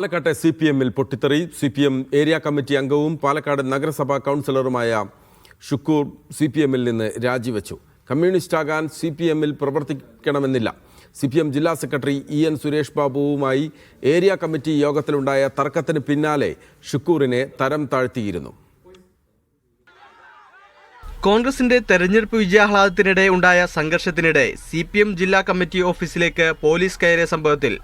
പാലക്കാട്ടെ CPM-ൽ പൊട്ടിത്തെറി. CPM area committee അംഗവും പാലക്കാട് നഗരസഭാ കൗൺസിലറുമായ ഷുക്കൂർ CPM-ൽ നിന്ന് രാജിവെച്ചു. കമ്മ്യൂണിസ്റ്റാകാൻ CPM-ൽ പ്രവർത്തിക്കണമെന്നില്ല. CPM ജില്ലാ സെക്രട്ടറി EN സുരേഷ് ബാബുവുമായി ഏരിയ കമ്മിറ്റി യോഗത്തിലുണ്ടായ തർക്കത്തിന് പിന്നാലെ ഷുക്കൂറിനെ തരം താഴ്ത്തിയിരുന്നു. കോൺഗ്രസിന്റെ തെരഞ്ഞെടുപ്പ് വിജയാഹ്ലാദത്തിനിടെ ഉണ്ടായ സംഘർഷത്തിനിടെ CPM ജില്ലാ കമ്മിറ്റി ഓഫീസിലേക്ക് പോലീസ് കയറിയ സംഭവത്തിൽ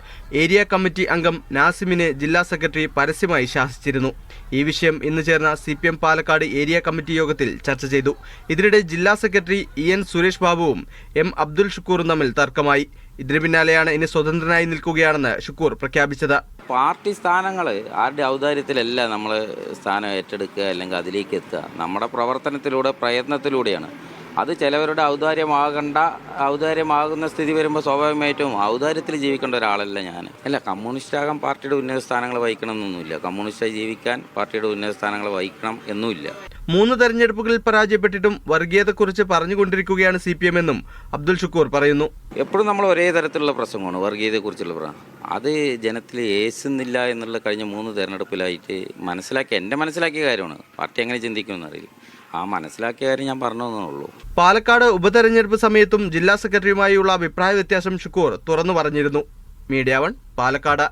ഏരിയ കമ്മിറ്റി അംഗം നാസിമിനെ ജില്ലാ സെക്രട്ടറി പരസ്യമായി ശാസിച്ചിരുന്നു. ഈ വിഷയം ഇന്ന് ചേർന്ന CPM പാലക്കാട് ഏരിയ കമ്മിറ്റി യോഗത്തിൽ ചർച്ച ചെയ്തു. ഇതിനിടെ ജില്ലാ സെക്രട്ടറി EN സുരേഷ് ബാബുവും M അബ്ദുൽ ഷുക്കൂറും തമ്മിൽ തർക്കമായി. ഇതിന് പിന്നാലെയാണ് ഇനി സ്വതന്ത്രനായി നിൽക്കുകയാണെന്ന് ഷുക്കൂർ പ്രഖ്യാപിച്ചത്. പാർട്ടി സ്ഥാനങ്ങൾ ആരുടെ ഔദാര്യത്തിലല്ല നമ്മൾ സ്ഥാനം ഏറ്റെടുക്കുക അല്ലെങ്കിൽ അതിലേക്ക് എത്തുക. നമ്മുടെ പ്രവർത്തനത്തിലൂടെ പ്രയത്നത്തിലൂടെയാണ്. അത് ചിലവരുടെ ഔദാര്യമാകുന്ന സ്ഥിതി വരുമ്പോൾ സ്വാഭാവികമായിട്ടും ഔദാര്യത്തിൽ ജീവിക്കേണ്ട ഒരാളല്ല ഞാൻ. അല്ല, കമ്മ്യൂണിസ്റ്റാകാൻ പാർട്ടിയുടെ ഉന്നത സ്ഥാനങ്ങൾ വഹിക്കണം എന്നൊന്നുമില്ല. കമ്മ്യൂണിസ്റ്റായി ജീവിക്കാൻ പാർട്ടിയുടെ ഉന്നത സ്ഥാനങ്ങൾ വഹിക്കണം എന്നുമില്ല. 3 തെരഞ്ഞെടുപ്പുകളിൽ പരാജയപ്പെട്ടിട്ടും വർഗീയതയെക്കുറിച്ച് പറഞ്ഞുകൊണ്ടിരിക്കുകയാണ് CPM എന്നും അബ്ദുൽ ഷുക്കൂർ പറയുന്നു. എപ്പോഴും നമ്മൾ ഒരേ തരത്തിലുള്ള പ്രസംഗമാണ് വർഗീയതയെക്കുറിച്ചുള്ള പ്രസംഗം. അത് ജനത്തിൽ ഏസുന്നില്ല എന്നുള്ള കഴിഞ്ഞ 3 തെരഞ്ഞെടുപ്പിലായിട്ട് എൻ്റെ മനസ്സിലാക്കിയ കാര്യമാണ്. പാർട്ടി എങ്ങനെ ചിന്തിക്കുമെന്ന് അറിയില്ല. ആ മനസ്സിലാക്കിയ കാര്യം ഞാൻ പറഞ്ഞതെന്നുള്ളൂ. പാലക്കാട് ഉപതെരഞ്ഞെടുപ്പ് സമയത്തും ജില്ലാ സെക്രട്ടറിയുമായുള്ള അഭിപ്രായ വ്യത്യാസം ഷുക്കൂർ തുറന്നു പറഞ്ഞിരുന്നു. മീഡിയ 1 പാലക്കാട്.